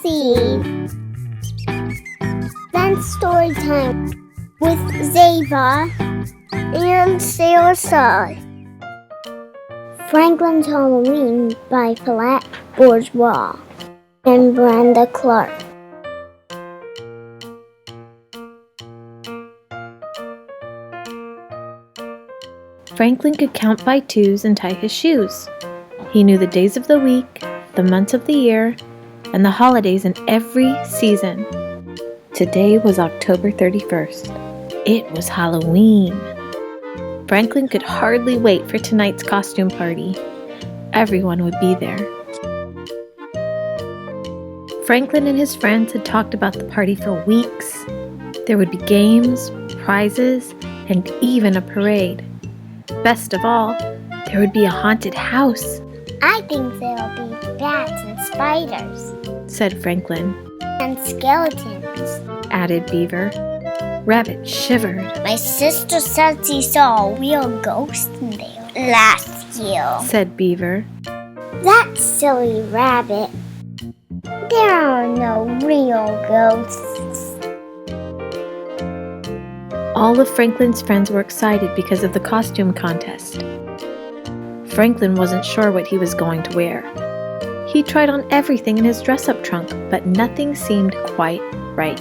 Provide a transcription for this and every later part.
cozy. Then story time with Zava and Sarah. Franklin's Halloween by Paulette Bourgeois and Brenda Clark. Franklin could count by twos and tie his shoes. He knew the days of the week, the months of the year, and the holidays in every season. Today was October 31st. It was Halloween. Franklin could hardly wait for tonight's costume party. Everyone would be there. Franklin and his friends had talked about the party for weeks. There would be games, prizes, and even a parade. Best of all, there would be a haunted house. I think there'll be bats and spiders, said Franklin. And skeletons, added Beaver. Rabbit shivered. My sister said she saw a real ghost in there last year, said Beaver. That silly Rabbit. There are no real ghosts. All of Franklin's friends were excited because of the costume contest. Franklin wasn't sure what he was going to wear. He tried on everything in his dress-up trunk, but nothing seemed quite right.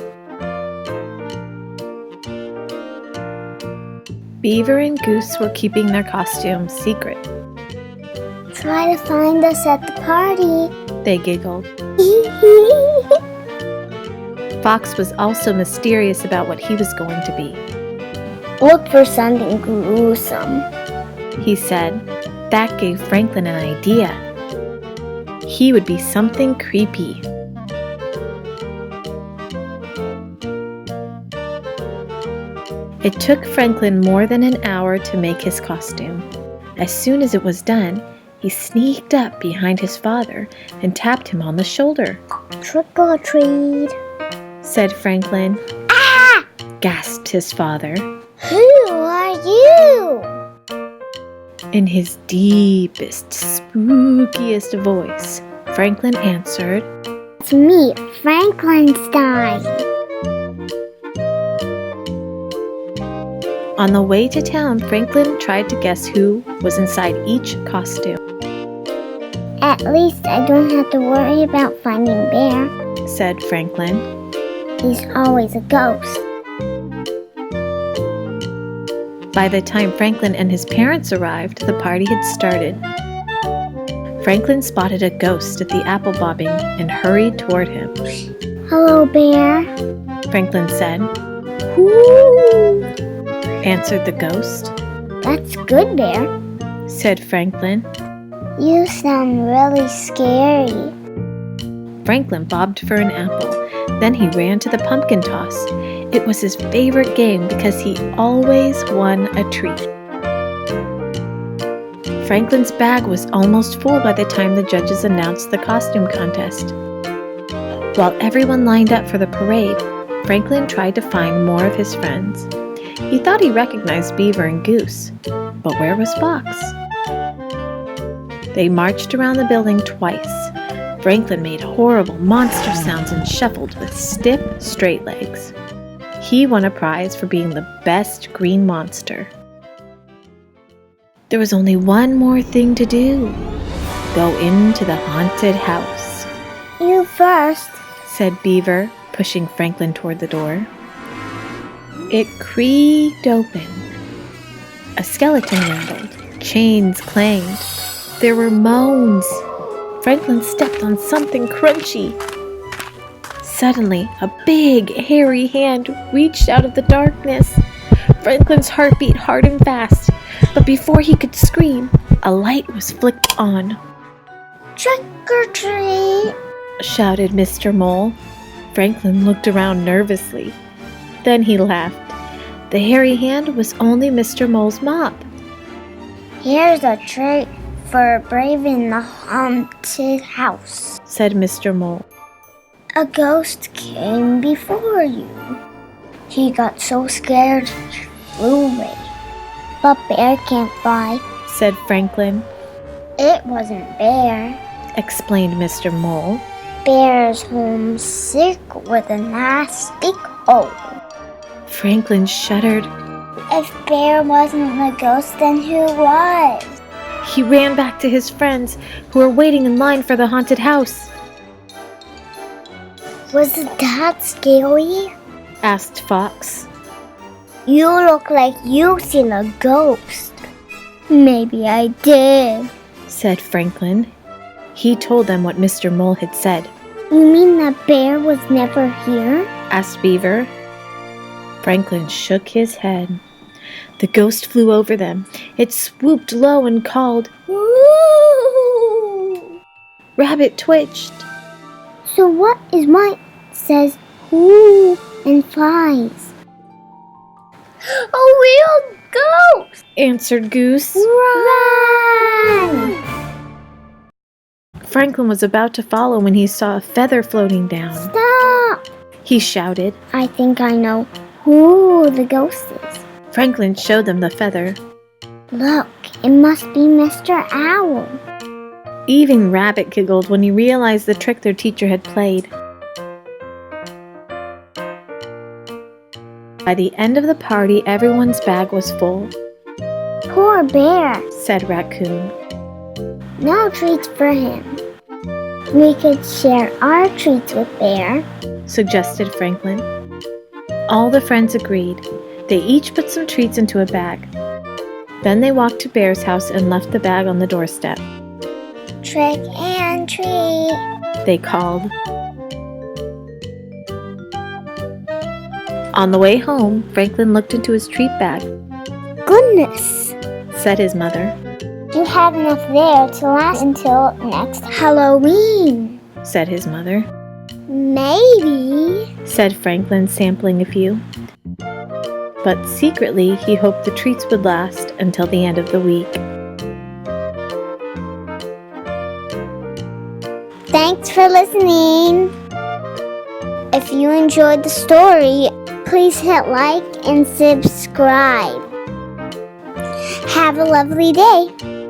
Beaver and Goose were keeping their costumes secret. Try to find us at the party, they giggled. Fox was also mysterious about what he was going to be. Look for something gruesome, he said. That gave Franklin an idea. He would be something creepy. It took Franklin more than an hour to make his costume. As soon as it was done, he sneaked up behind his father and tapped him on the shoulder. Trick or treat, said Franklin. Ah! Gasped his father. Who are you? In his deepest, spookiest voice, Franklin answered, It's me, Frankenstein. On the way to town, Franklin tried to guess who was inside each costume. At least I don't have to worry about finding Bear, said Franklin. He's always a ghost. By the time Franklin and his parents arrived, the party had started. Franklin spotted a ghost at the apple bobbing and hurried toward him. Hello, Bear, Franklin said. Whoo! Answered the ghost. That's good, Bear, said Franklin. You sound really scary. Franklin bobbed for an apple. Then he ran to the pumpkin toss. It was his favorite game because he always won a treat. Franklin's bag was almost full by the time the judges announced the costume contest. While everyone lined up for the parade, Franklin tried to find more of his friends. He thought he recognized Beaver and Goose, but where was Fox? They marched around the building twice. Franklin made horrible monster sounds and shuffled with stiff, straight legs. He won a prize for being the best green monster. There was only one more thing to do. Go into the haunted house. You first, said Beaver, pushing Franklin toward the door. It creaked open. A skeleton rattled. Chains clanged. There were moans. Franklin stepped on something crunchy. Suddenly, a big, hairy hand reached out of the darkness. Franklin's heart beat hard and fast, but before he could scream, a light was flicked on. Trick or treat, shouted Mr. Mole. Franklin looked around nervously. Then he laughed. The hairy hand was only Mr. Mole's mop. Here's a treat for braving the haunted house, said Mr. Mole. A ghost came before you. He got so scared he flew away. But Bear can't fly, said Franklin. It wasn't Bear, explained Mr. Mole. Bear's homesick with a nasty cold. Franklin shuddered. If Bear wasn't the ghost, then who was? He ran back to his friends, who were waiting in line for the haunted house. Was that scary? Asked Fox. You look like you've seen a ghost. Maybe I did, said Franklin. He told them what Mr. Mole had said. You mean that Bear was never here? Asked Beaver. Franklin shook his head. The ghost flew over them. It swooped low and called, Woo! Rabbit twitched. So what is mine? Says who and flies. A real ghost! Answered Goose. Run! Franklin was about to follow when he saw a feather floating down. Stop! He shouted. I think I know who the ghost is. Franklin showed them the feather. Look, it must be Mr. Owl. Even Rabbit giggled when he realized the trick their teacher had played. By the end of the party, everyone's bag was full. Poor Bear, said Raccoon. No treats for him. We could share our treats with Bear, suggested Franklin. All the friends agreed. They each put some treats into a bag. Then they walked to Bear's house and left the bag on the doorstep. Trick and treat, they called. On the way home, Franklin looked into his treat bag. Goodness, said his mother. You have enough there to last until next Halloween, said his mother. Maybe, said Franklin, sampling a few. But secretly, he hoped the treats would last until the end of the week. Thanks for listening. If you enjoyed the story, please hit like and subscribe. Have a lovely day.